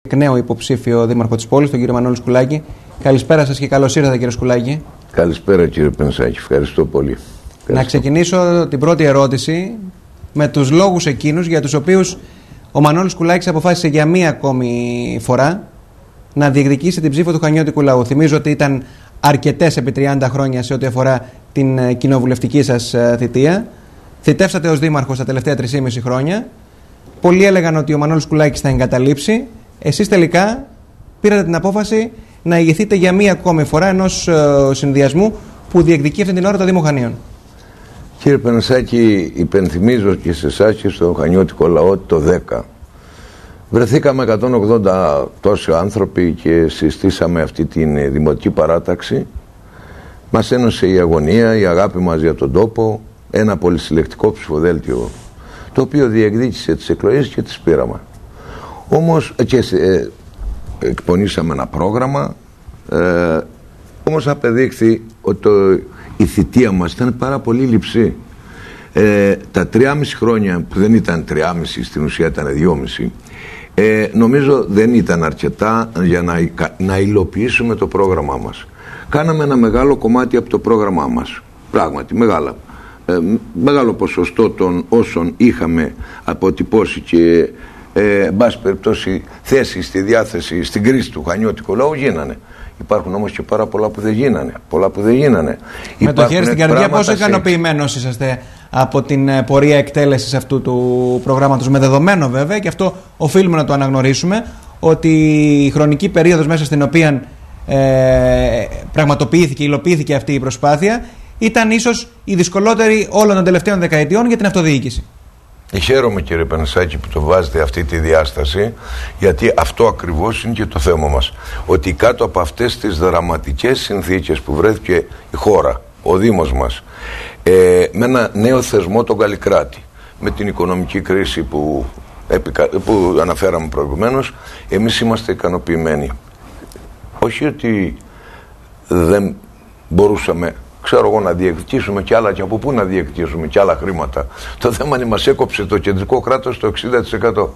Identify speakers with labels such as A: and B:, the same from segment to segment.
A: Εκ νέου υποψήφιο δήμαρχο της πόλης, τον κύριο Μανώλη Σκουλάκη. Καλησπέρα σας και καλώς ήρθατε, κύριε Σκουλάκη.
B: Καλησπέρα, κύριε Πενσάκη. Ευχαριστώ πολύ.
A: Να ξεκινήσω την πρώτη ερώτηση με τους λόγους εκείνους για τους οποίους ο Μανώλης Σκουλάκης αποφάσισε για μία ακόμη φορά να διεκδικήσει την ψήφο του χανιώτικου λαού. Θυμίζω ότι ήταν αρκετές επί 30 χρόνια σε ό,τι αφορά την κοινοβουλευτική σας θητεία. Θητεύσατε ως δήμαρχος τα τελευταία 3,5 χρόνια. Πολλοί έλεγαν ότι ο Μανώλης Σκουλάκης θα εγκαταλείψει. Εσείς τελικά πήρατε την απόφαση να ηγηθείτε για μία ακόμη φορά ενός συνδυασμού που διεκδικεί αυτή την ώρα το Δήμο Χανίων.
B: Κύριε Πενσάκη, υπενθυμίζω και σε εσάς και στο χανιώτικο λαό το 10. Βρεθήκαμε 180 τόσοι άνθρωποι και συστήσαμε αυτή την δημοτική παράταξη. Μας ένωσε η αγωνία, η αγάπη μας για τον τόπο, ένα πολυσυλλεκτικό ψηφοδέλτιο, το οποίο διεκδίκησε τις εκλογές και τις πήραμε. Όμως και εκπονήσαμε ένα πρόγραμμα, όμως απεδείχθη ότι η θητεία μας ήταν πάρα πολύ λειψή. Τα 3,5 χρόνια που δεν ήταν 3,5, στην ουσία ήταν 2,5, νομίζω δεν ήταν αρκετά για να υλοποιήσουμε το πρόγραμμά μας. Κάναμε ένα μεγάλο κομμάτι από το πρόγραμμά μας, πράγματι μεγάλο ποσοστό των όσων είχαμε αποτυπώσει και εν πάση περιπτώσει θέση στη διάθεση, στην κρίση του χανιώτικου λαού γίνανε. Υπάρχουν όμως και πάρα πολλά που δεν γίνανε.
A: Με το χέρι στην καρδιά, πόσο ικανοποιημένος είσαστε από την πορεία εκτέλεσης αυτού του προγράμματος, με δεδομένο βέβαια, και αυτό οφείλουμε να το αναγνωρίσουμε, ότι η χρονική περίοδος μέσα στην οποία πραγματοποιήθηκε, υλοποιήθηκε αυτή η προσπάθεια ήταν ίσως η δυσκολότερη όλων των τελευταίων δεκαετιών για την αυτοδιοίκηση.
B: Χαίρομαι, κύριε Πενσάκη, που το βάζετε αυτή τη διάσταση, γιατί αυτό ακριβώς είναι και το θέμα μας. Ότι κάτω από αυτές τις δραματικές συνθήκες που βρέθηκε η χώρα, ο Δήμος μας, με ένα νέο θεσμό, τον Καλλικράτη, με την οικονομική κρίση που αναφέραμε προηγουμένως, εμείς είμαστε ικανοποιημένοι. Όχι ότι δεν μπορούσαμε, ξέρω εγώ, να διεκδικήσουμε κι άλλα, και από πού να διεκδικήσουμε κι άλλα χρήματα. Το θέμα είναι μας έκοψε το κεντρικό κράτος το 60%.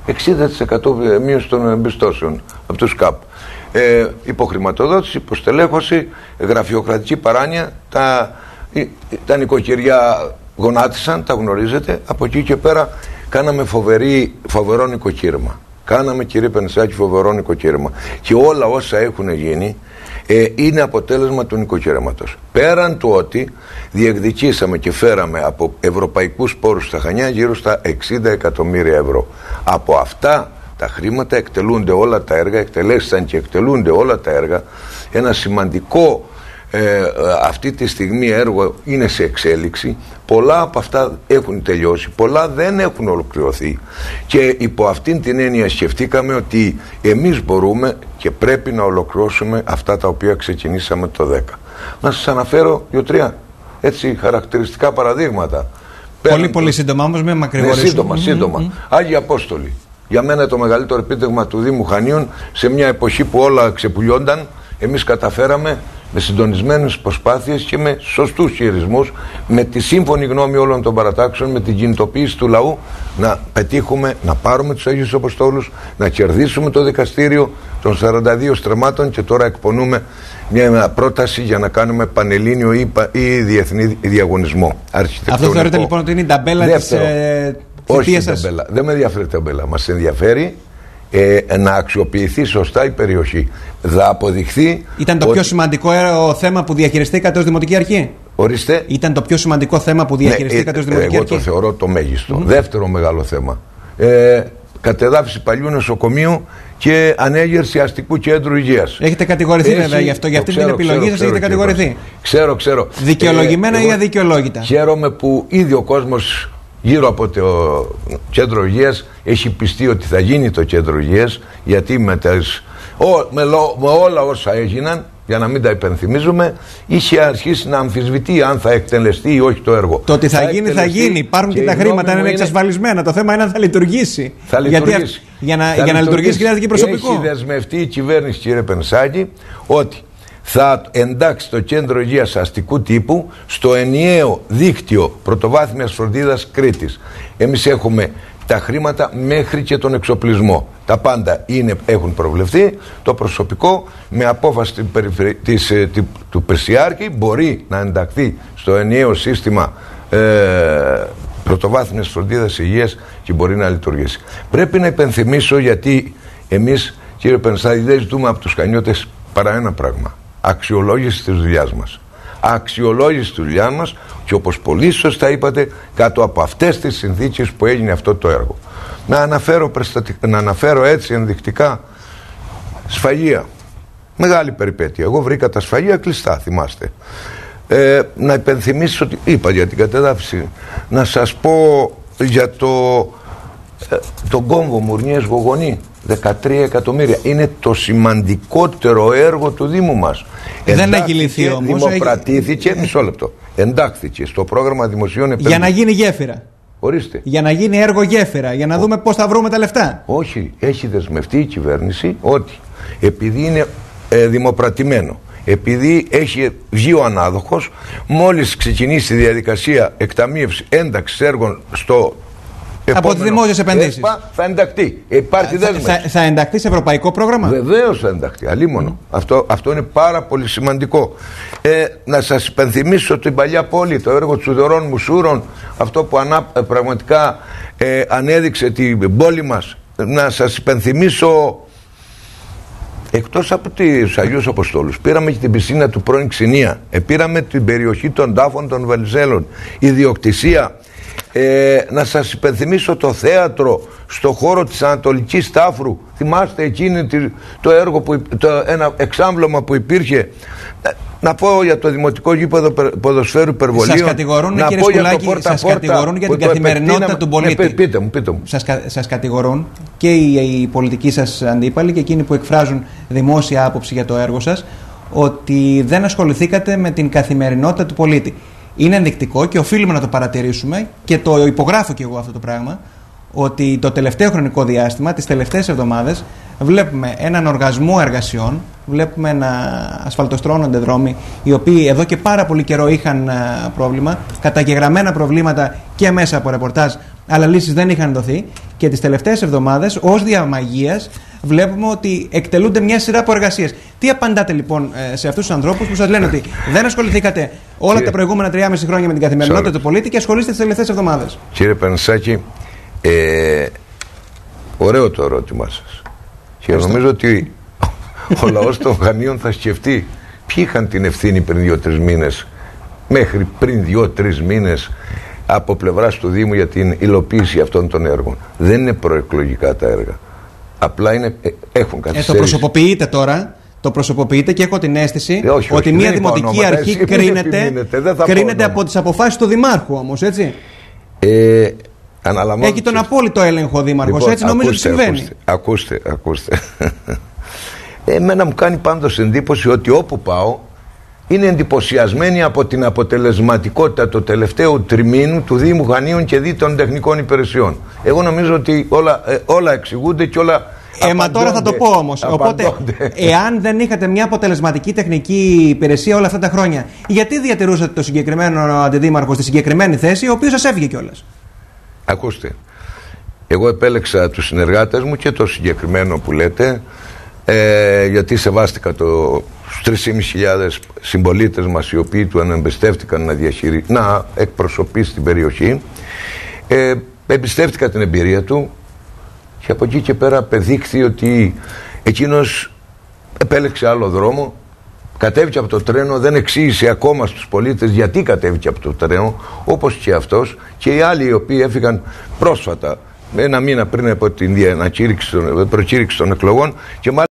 B: 60% μείωση των εμπιστώσεων από τους ΚΑΠ. Υποχρηματοδότηση, υποστελέχωση, γραφειοκρατική παράνοια, τα νοικοκυριά γονάτισαν, τα γνωρίζετε. Από εκεί και πέρα κάναμε φοβερό νοικοκύρημα. Κάναμε, κύριε Πενσάκη, φοβερό νοικοκύρημα. Και όλα όσα έχουν γίνει είναι αποτέλεσμα του νοικοκυρέματος. Πέραν του ότι διεκδικήσαμε και φέραμε από ευρωπαϊκούς πόρους στα Χανιά γύρω στα 60 εκατομμύρια ευρώ. Από αυτά τα χρήματα εκτελούνται όλα τα έργα, εκτελέστηκαν και εκτελούνται όλα τα έργα. Ένα σημαντικό αυτή τη στιγμή έργο είναι σε εξέλιξη. Πολλά από αυτά έχουν τελειώσει, πολλά δεν έχουν ολοκληρωθεί, και υπό αυτήν την έννοια σκεφτήκαμε ότι εμείς μπορούμε και πρέπει να ολοκληρώσουμε αυτά τα οποία ξεκινήσαμε το 10. Να σας αναφέρω 2-3 έτσι χαρακτηριστικά παραδείγματα.
A: Πολύ σύντομα, όμως με μακρηγορήσουμε.
B: Σύντομα. Άγιοι Απόστολοι. Για μένα το μεγαλύτερο επίτευγμα του Δήμου Χανίων, σε μια εποχή που όλα ξεπουλιόνταν, εμείς καταφέραμε με συντονισμένες προσπάθειες και με σωστούς χειρισμούς, με τη σύμφωνη γνώμη όλων των παρατάξεων, με την κινητοποίηση του λαού, να πετύχουμε να πάρουμε τους Αγίους Αποστόλους, να κερδίσουμε το δικαστήριο των 42 στρεμμάτων, και τώρα εκπονούμε μια πρόταση για να κάνουμε πανελλήνιο ή διεθνή διαγωνισμό αρχιτεκτονικό. Αυτό
A: θεωρείτε λοιπόν ότι είναι η ταμπέλα της θητείας σας?
B: Όχι, δεν με ενδιαφέρει η ταμπέλα. Μας ενδιαφέρει να αξιοποιηθεί σωστά η περιοχή. Θα αποδειχθεί.
A: Ήταν το πιο σημαντικό θέμα που διαχειριστήκατε ως Δημοτική Αρχή?
B: Ορίστε.
A: Ήταν το πιο σημαντικό θέμα που διαχειριστήκατε ως Δημοτική Αρχή?
B: Εγώ το θεωρώ το μέγιστο. Δεύτερο μεγάλο θέμα. Κατεδάφιση παλιού νοσοκομείου και ανέγερση αστικού κέντρου υγείας.
A: Έχετε κατηγορηθεί βέβαια γι' αυτό, για αυτή την επιλογή σας έχετε κατηγορηθεί.
B: Ξέρω.
A: Δικαιολογημένα ή αδικαιολόγητα?
B: Χαίρομαι που ήδη ο κόσμος γύρω από το κέντρο υγείας έχει πιστεί ότι θα γίνει το κέντρο υγείας, γιατί με όλα όσα έγιναν, για να μην τα υπενθυμίζουμε, είχε αρχίσει να αμφισβητεί αν θα εκτελεστεί ή όχι το έργο. Το ότι
A: θα γίνει, θα γίνει. Υπάρχουν και τα χρήματα, είναι εξασφαλισμένα. Το θέμα είναι αν θα λειτουργήσει. Γιατί για να λειτουργήσει χρειάζεται και προσωπικό.
B: Έχει δεσμευτεί η κυβέρνηση, κύριε Πενσάκη, ότι θα εντάξει το κέντρο υγείας αστικού τύπου στο ενιαίο δίκτυο πρωτοβάθμιας φροντίδας Κρήτης. Εμείς έχουμε τα χρήματα μέχρι και τον εξοπλισμό. Τα πάντα έχουν προβλεφθεί. Το προσωπικό με απόφαση του Περσιάρχη μπορεί να ενταχθεί στο ενιαίο σύστημα πρωτοβάθμιας φροντίδας υγείας και μπορεί να λειτουργήσει. Πρέπει να υπενθυμίσω, γιατί εμείς, κύριε Πενσάδη, δεν ζητούμε από τους Χανιώτες παρά ένα πράγμα: αξιολόγηση της δουλειάς μας. Αξιολόγηση της δουλειάς μας, και όπως πολύ σωστά είπατε, κάτω από αυτές τις συνθήκες που έγινε αυτό το έργο. Να αναφέρω έτσι ενδεικτικά σφαγεία. Μεγάλη περιπέτεια. Εγώ βρήκα τα σφαγεία κλειστά, θυμάστε. Να υπενθυμίσω ότι είπα για την κατεδάφιση. Να σας πω για τον κόμβο Μουρνιές Γογονή, 13 εκατομμύρια. Είναι το σημαντικότερο έργο του Δήμου μας.
A: Δεν έχει λυθεί όμως.
B: Δημοπρατήθηκε, μισό λεπτό. Εντάχθηκε στο πρόγραμμα δημοσίων επενδύσεων.
A: Για να γίνει γέφυρα.
B: Ορίστε.
A: Για να γίνει έργο γέφυρα. Για να δούμε πώς θα βρούμε τα λεφτά.
B: Όχι. Έχει δεσμευτεί η κυβέρνηση ότι επειδή είναι δημοπρατημένο, επειδή έχει βγει ο ανάδοχος, μόλις ξεκινήσει η διαδικασία εκταμείευση ένταξης έργων στο
A: από τις δημόσιες επενδύσεις,
B: θα ενταχθεί. Υπάρχει δέσμευση.
A: Θα ενταχθεί σε ευρωπαϊκό πρόγραμμα.
B: Βεβαίως θα ενταχθεί. Αλίμονο. Αυτό είναι πάρα πολύ σημαντικό. Να σας υπενθυμίσω την παλιά πόλη, το έργο Τσουδερών Μουσούρων, αυτό που πραγματικά ανέδειξε την πόλη μας. Να σας υπενθυμίσω, εκτός από τους Αγίους Αποστόλους, πήραμε και την πισίνα του πρώην Ξινία, πήραμε την περιοχή των τάφων των Βελιζέλων, ιδιοκτησία. Να σας υπενθυμίσω το θέατρο στο χώρο της Ανατολικής Τάφρου. Θυμάστε εκείνη το έργο, ένα εξάμβλωμα που υπήρχε. Να πω για το Δημοτικό Γήπεδο Ποδοσφαίρου Υπερβολίων.
A: Σας κατηγορούν, κύριε Σκουλάκη, σας κατηγορούν για την καθημερινότητα του πολίτη.
B: Πείτε μου.
A: Σας κατηγορούν και οι πολιτικοί σας αντίπαλοι και εκείνοι που εκφράζουν δημόσια άποψη για το έργο σας, ότι δεν ασχοληθήκατε με την καθημερινότητα του πολίτη. Είναι ενδεικτικό και οφείλουμε να το παρατηρήσουμε, και το υπογράφω και εγώ αυτό το πράγμα, ότι το τελευταίο χρονικό διάστημα, τις τελευταίες εβδομάδες, βλέπουμε έναν οργασμό εργασιών, βλέπουμε να ασφαλτοστρώνονται δρόμοι οι οποίοι εδώ και πάρα πολύ καιρό είχαν πρόβλημα, καταγεγραμμένα προβλήματα και μέσα από ρεπορτάζ, αλλά λύσεις δεν είχαν δοθεί, και τις τελευταίες εβδομάδες ως διαμαγείας βλέπουμε ότι εκτελούνται μια σειρά από εργασίες. Τι απαντάτε λοιπόν σε αυτούς τους ανθρώπους που σας λένε ότι δεν ασχοληθήκατε όλα τα προηγούμενα 3,5 χρόνια με την καθημερινότητα του πολίτη και ασχολείστε τις τελευταίες εβδομάδες?
B: Κύριε Πανσάκη, ωραίο το ερώτημά σας. Και νομίζω ότι ο λαός των Χανίων θα σκεφτεί ποιοι είχαν την ευθύνη πριν 2-3 μήνες, μέχρι πριν 2-3 μήνες, από πλευράς του Δήμου για την υλοποίηση αυτών των έργων. Δεν είναι προεκλογικά τα έργα. Απλά έχουν καθυστέρηση.
A: Το προσωποποιείτε τώρα. Το προσωποποιείτε και έχω την αίσθηση ότι μια δημοτική αρχή κρίνεται από τις αποφάσεις του Δημάρχου όμως, έτσι. Έχει τον απόλυτο έλεγχο ο Δήμαρχος, λοιπόν, έτσι νομίζω ότι συμβαίνει.
B: Ακούστε. Εμένα μου κάνει πάντως εντύπωση ότι όπου πάω είναι εντυπωσιασμένοι από την αποτελεσματικότητα του τελευταίου τριμήνου του Δήμου Χανίων και δι των τεχνικών υπηρεσιών. Εγώ νομίζω ότι όλα εξηγούνται και όλα
A: μα τώρα θα το πω όμως. Οπότε, εάν δεν είχατε μια αποτελεσματική τεχνική υπηρεσία όλα αυτά τα χρόνια, γιατί διατηρούσατε το συγκεκριμένο αντιδήμαρχο στη συγκεκριμένη θέση, ο οποίος σας έφυγε κιόλας?
B: Ακούστε, εγώ επέλεξα τους συνεργάτες μου και το συγκεκριμένο που λέτε, γιατί σεβάστηκα τους 3.500 συμπολίτες μας, οι οποίοι του εμπιστεύτηκαν να εκπροσωπήσει την περιοχή. Εμπιστεύτηκα την εμπειρία του και από εκεί και πέρα απεδείχθη ότι εκείνος επέλεξε άλλο δρόμο, κατέβηκε από το τρένο, δεν εξήγησε ακόμα στους πολίτες γιατί κατέβηκε από το τρένο, όπως και αυτός και οι άλλοι οι οποίοι έφυγαν πρόσφατα, ένα μήνα πριν από την προκήρυξη των εκλογών, και